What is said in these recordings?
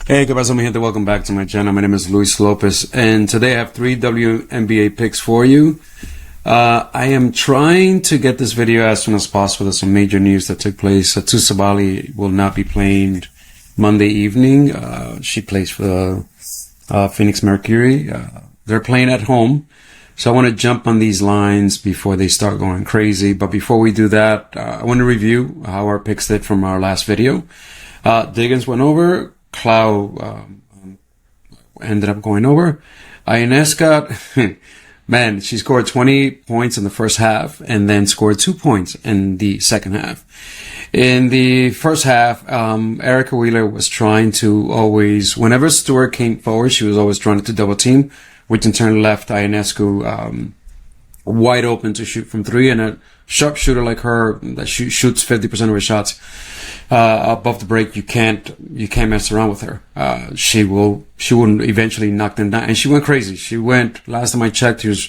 Hey, ¿qué pasa, mi gente? Welcome back to my channel. My name is Luis Lopez, and today I have 3 WNBA picks for you. I am trying to get this video as soon as possible. There's some major news that took place. Satu Sabali will not be playing Monday evening. She plays for the Phoenix Mercury. They're playing at home. So I want to jump on these lines before they start going crazy. But before we do that, I want to review how our picks did from our last video. Diggins went over. Cloud ended up going over. Ionescu, man, she scored 20 points in the first half and then scored 2 points in the second half. In the first half, Erica Wheeler was trying to always, whenever Stewart came forward, she was always trying to double team, which in turn left Ionescu wide open to shoot from three, and a sharpshooter like her that shoots 50% of her shots above the break, you can't mess around with her. She wouldn't eventually knock them down, and she went crazy. She went, last time I checked, she was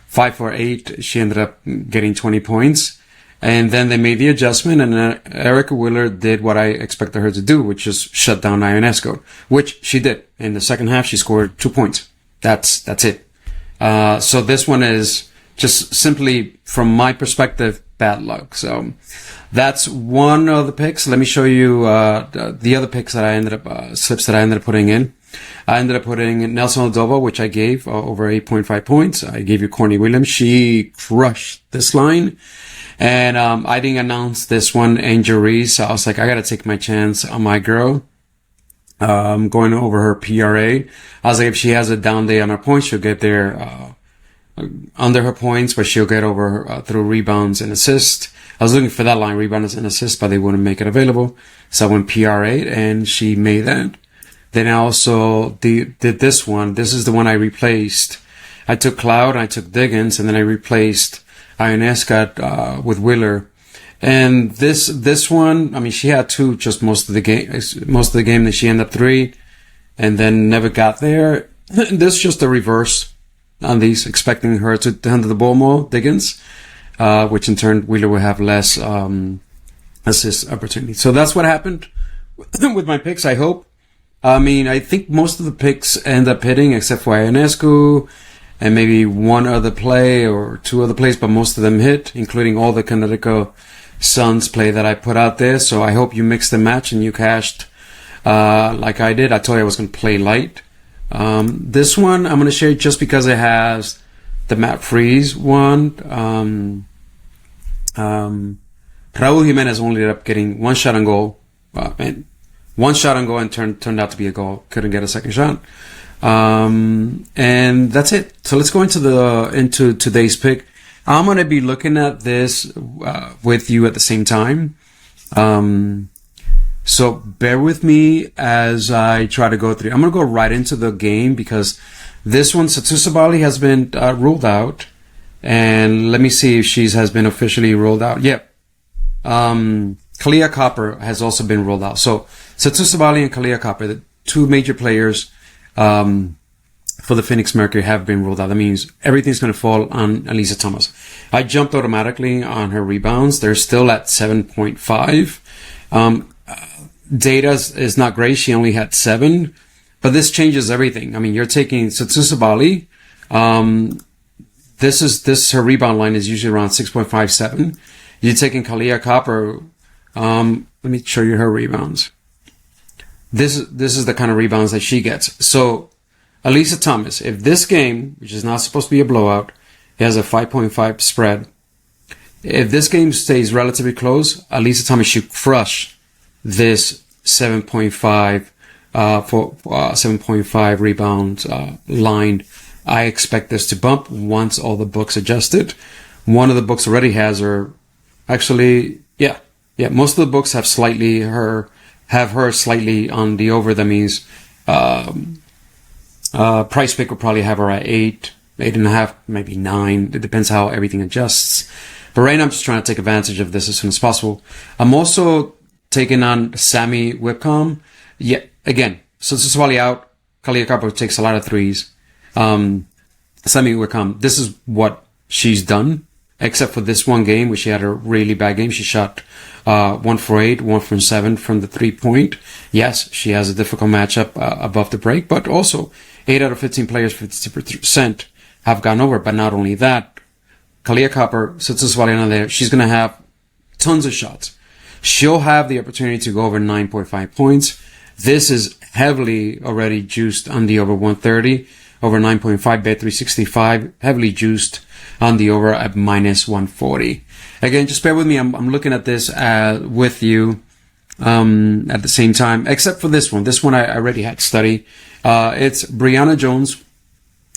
5 for 8. She ended up getting 20 points, and then they made the adjustment, and Erica Wheeler did what I expected her to do, which is shut down Ionescu, which she did. In the second half, she scored 2 points. That's it. So this one is just simply, from my perspective, bad luck. So that's one of the picks. Let me show you the other picks that I ended up, slips that I ended up putting in. I ended up putting Nelson Aldova, which I gave over 8.5 points. I gave you Courtney Williams. She crushed this line. And I didn't announce this one, Angel Reese. So I was like, I got to take my chance on my girl. Going over her PRA. I was like, if she has a down day on her points, she'll get there under her points, but she'll get over through rebounds and assists. I was looking for that line, rebounds and assists, but they wouldn't make it available. So I went PRA, and she made that. Then I also did this one. This is the one I replaced. I took Cloud, I took Diggins, and then I replaced Ionescu with Wheeler. And this one, I mean, she had 2 just most of the game, then she ended up 3, and then never got there. This is just a reverse on these, expecting her to handle the ball more, Diggins, which in turn Wheeler will have less assist opportunity. So that's what happened with my picks, I hope. I mean, I think most of the picks end up hitting, except for Ionescu and maybe one other play or 2 other plays, but most of them hit, including all the Connecticut Suns play that I put out there. So I hope you mixed and matched and you cashed like I did. I told you I was going to play light. This one I'm going to share just because it has the Matt Freeze one. Raul Jimenez only ended up getting 1 shot on goal. And 1 shot on goal and turned out to be a goal. Couldn't get a second shot. And that's it. So let's go into today's pick. I'm going to be looking at this with you at the same time. So bear with me as I try to go through. I'm going to go right into the game because this one, Satu Sabali, has been ruled out. And let me see if she has been officially ruled out. Yep. Kalia Copper has also been ruled out. So Satu Sabali and Kalia Copper, the 2 major players for the Phoenix Mercury, have been ruled out. That means everything's going to fall on Elisa Thomas. I jumped automatically on her rebounds. They're still at 7.5. Data is not great. She only had 7, but this changes everything. I mean, you're taking Satu Sabali. This her rebound line is usually around 6.57. You're taking Kalia Copper. Let me show you her rebounds. This is the kind of rebounds that she gets. So Elisa Thomas, if this game, which is not supposed to be a blowout, it has a 5.5 spread. If this game stays relatively close, Elisa Thomas should crush this 7.5 7.5 rebound line. I expect this to bump once all the books adjusted. One of the books already has her. Actually, yeah. Most of the books have her slightly on the over. That means Price Pick will probably have her at 8, 8.5, maybe 9. It depends how everything adjusts. But right now, I'm just trying to take advantage of this as soon as possible. I'm also taking on Sammy Whitcomb. Yeah, again, so this is Swally out. Kalia Copper takes a lot of threes. Sammy Whitcomb, this is what she's done except for this one game where she had a really bad game. She shot 1 for 8, 1 for 7 from the 3-point. Yes, she has a difficult matchup above the break, but also 8 out of 15 players, 50% have gone over. But not only that, Kalia Copper, Sutsaswaliana there, she's going to have tons of shots. She'll have the opportunity to go over 9.5 points. This is heavily already juiced on the over 130, over 9.5, bet 365, heavily juiced on the over at minus 140. Again, just bear with me. I'm looking at this with you at the same time, except for this one. This one I already had studied. It's Briana Jones,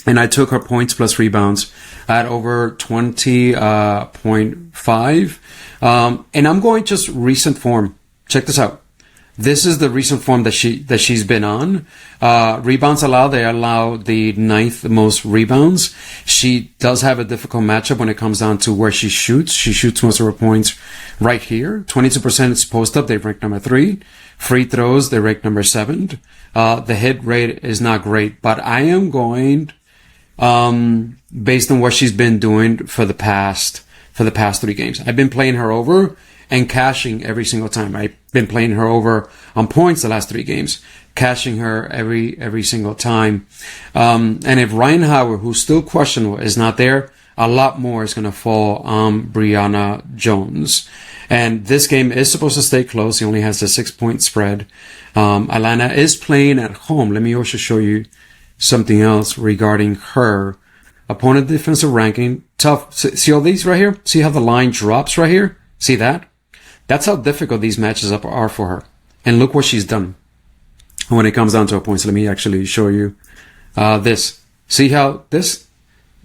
and I took her points plus rebounds at over 20.5. And I'm going just recent form. Check this out. This is the recent form that she's been on. Rebounds allowed, they allow the 9th most rebounds. She does have a difficult matchup when it comes down to where she shoots. She shoots most of her points right here. 22% is post up, they rank number 3. Free throws, they rank number 7. The hit rate is not great, but I am going, based on what she's been doing for the past 3 games. I've been playing her over and cashing every single time. I've been playing her over on points the last 3 games, cashing her every single time. And if Ryan Howard, who's still questionable, is not there, a lot more is going to fall on Briana Jones. And this game is supposed to stay close. He only has a 6-point spread. Atlanta is playing at home. Let me also show you something else regarding her. Opponent defensive ranking, tough. See all these right here? See how the line drops right here? See that? That's how difficult these matches are for her. And look what she's done when it comes down to her points. Let me actually show you this. See how this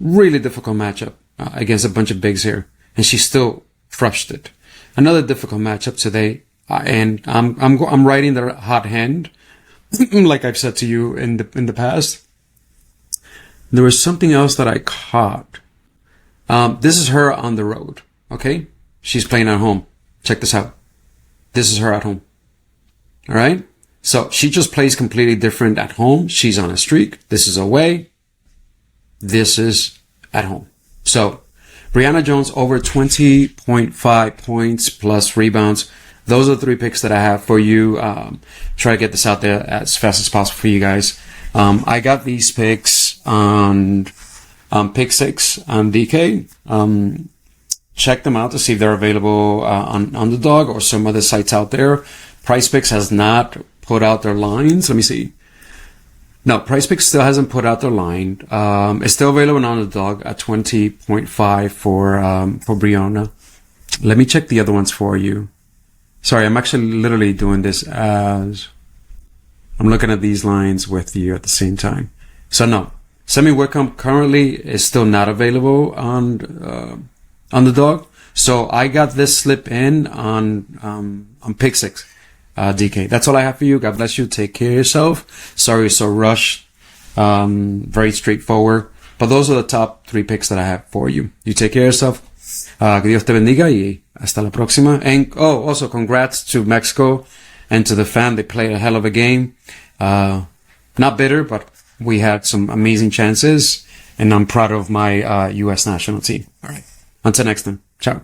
really difficult matchup against a bunch of bigs here, and she still crushed it. Another difficult matchup today, and I'm riding the hot hand, like I've said to you in the past. There was something else that I caught. This is her on the road. Okay, she's playing at home. Check this out. This is her at home. All right. So she just plays completely different at home. She's on a streak. This is away. This is at home. So Briana Jones over 20.5 points plus rebounds. Those are the 3 picks that I have for you. Try to get this out there as fast as possible for you guys. I got these picks on Pick 6 on DK. Check them out to see if they're available on Underdog or some other sites out there. Price Picks has not put out their lines. Let me see. No, Price Picks still hasn't put out their line. It's still available on Underdog at 20.5 for Briana. Let me check the other ones for you. Sorry, I'm actually literally doing this as I'm looking at these lines with you at the same time. So no, Semi Wickham currently is still not available on Underdog. So I got this slip in on Pick 6, DK. That's all I have for you. God bless you. Take care of yourself. Sorry, so rushed. Very straightforward. But those are the top 3 picks that I have for you. You take care of yourself. Que Dios te bendiga y hasta la próxima. And also congrats to Mexico and to the fan. They played a hell of a game. Not bitter, but we had some amazing chances, and I'm proud of my U.S. national team. All right. Until next time. Ciao.